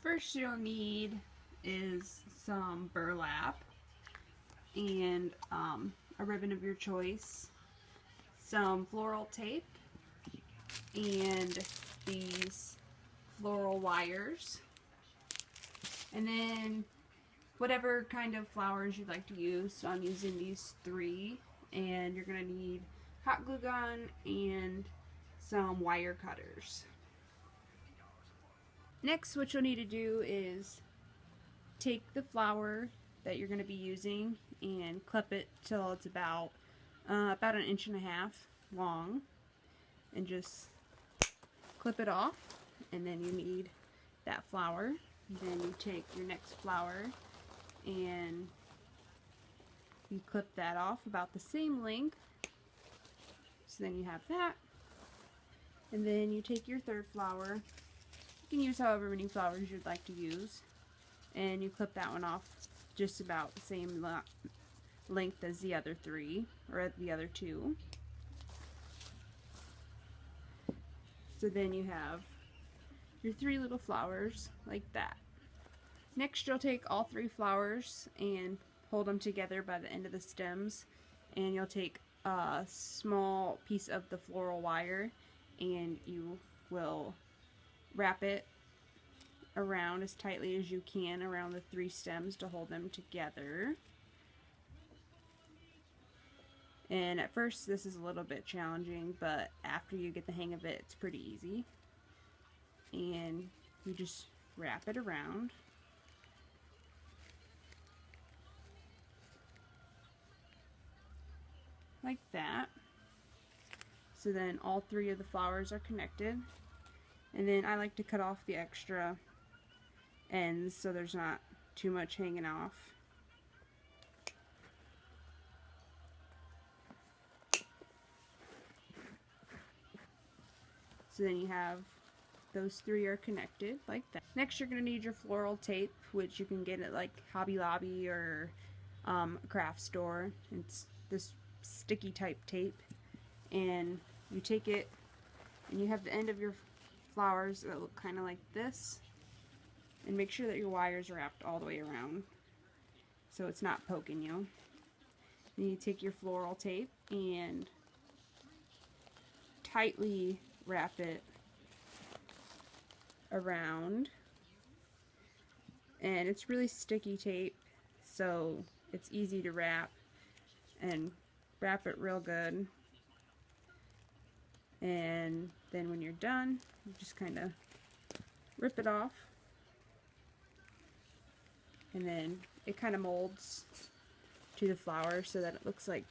first you'll need is some burlap and a ribbon of your choice, some floral tape, and these floral wires, and then whatever kind of flowers you'd like to use. So I'm using these 3, and you're going to need hot glue gun and some wire cutters. Next, what you'll need to do is take the flower that you're going to be using and clip it till it's about 1.5 inches long, and just clip it off. And then you need that flower. Then you take your next flower and you clip that off about the same length. So then you have that. And then you take your third flower. You can use however many flowers you'd like to use, and you clip that one off just about the same length as the other 3, or the other 2. So then you have your 3 little flowers like that. Next, you'll take all 3 flowers and hold them together by the end of the stems, and you'll take a small piece of the floral wire and you will wrap it around as tightly as you can around the 3 stems to hold them together. And at first this is a little bit challenging, but after you get the hang of it, it's pretty easy. And you just wrap it around. Like that. So then all 3 of the flowers are connected. And then I like to cut off the extra ends so there's not too much hanging off. So then you have those 3 are connected like that. Next, you're going to need your floral tape, which you can get at like Hobby Lobby or a craft store. It's this sticky type tape, and you take it and you have the end of your flowers that look kind of like this, and make sure that your wire's wrapped all the way around so it's not poking you. Then you take your floral tape and tightly wrap it around, and it's really sticky tape, so it's easy to wrap, and wrap it real good. And then when you're done, you just kind of rip it off, and then it kind of molds to the flower so that it looks like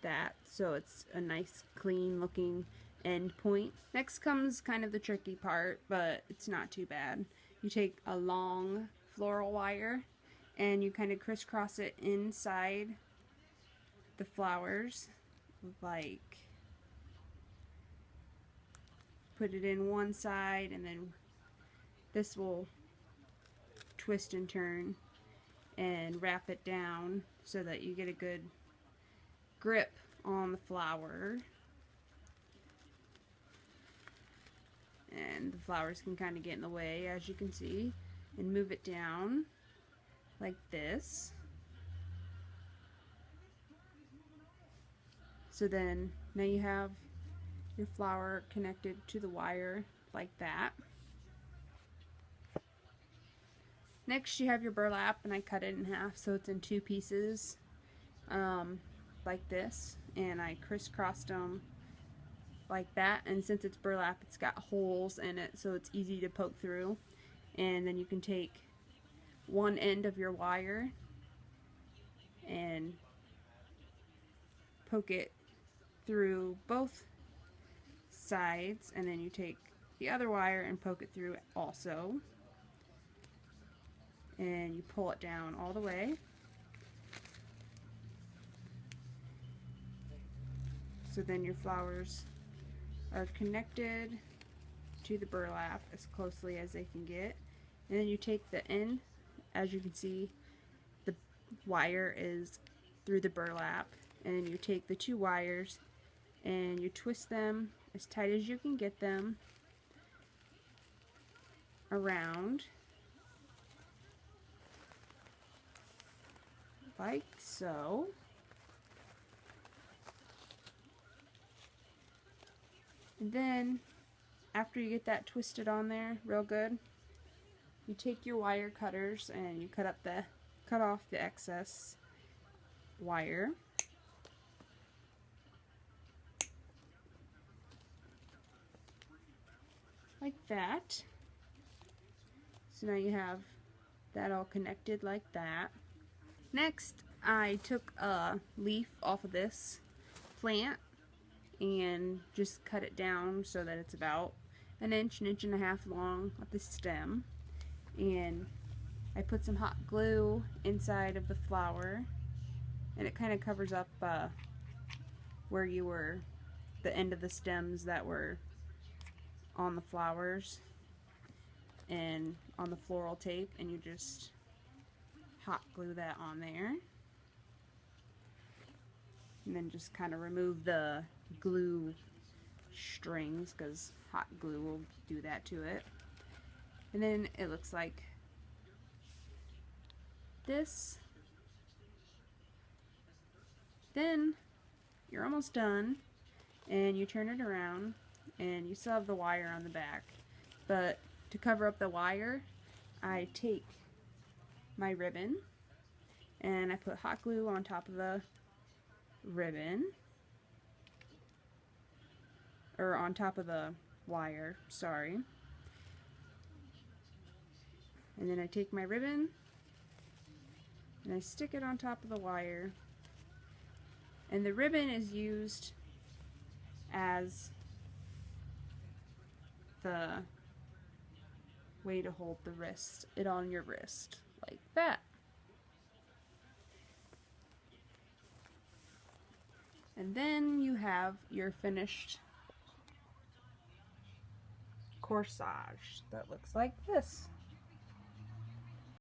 that, so it's a nice clean looking end point. Next comes kind of the tricky part, but it's not too bad. You take a long floral wire and you kind of crisscross it inside the flowers, like put it in one side, and then this will twist and turn, and wrap it down so that you get a good grip on the flower. And the flowers can kind of get in the way, as you can see, and move it down like this. So then now you have your flower connected to the wire like that. Next, you have your burlap, and I cut it in half so it's in 2 pieces like this, and I crisscrossed them like that. And since it's burlap, it's got holes in it, so it's easy to poke through. And then you can take one end of your wire and poke it through both sides, and then you take the other wire and poke it through also, and you pull it down all the way. So then your flowers are connected to the burlap as closely as they can get, and then you take the end. As you can see, the wire is through the burlap, and then you take the 2 wires and you twist them as tight as you can get them around, like so. And then after you get that twisted on there real good, you take your wire cutters and you cut off the excess wire. Like that. So now you have that all connected like that. Next, I took a leaf off of this plant and just cut it down so that it's about an inch and a half long at the stem. And I put some hot glue inside of the flower, and it kind of covers up where you were, the end of the stems that were on the flowers and on the floral tape, and you just hot glue that on there. And then just kind of remove the glue strings, because hot glue will do that to it. And then it looks like this. Then you're almost done, and you turn it around, and you still have the wire on the back. But to cover up the wire, I take my ribbon and I put hot glue on top of the ribbon, or on top of the wire, sorry. And then I take my ribbon and I stick it on top of the wire. And the ribbon is used as the way to hold it on your wrist, like that. And then you have your finished corsage that looks like this.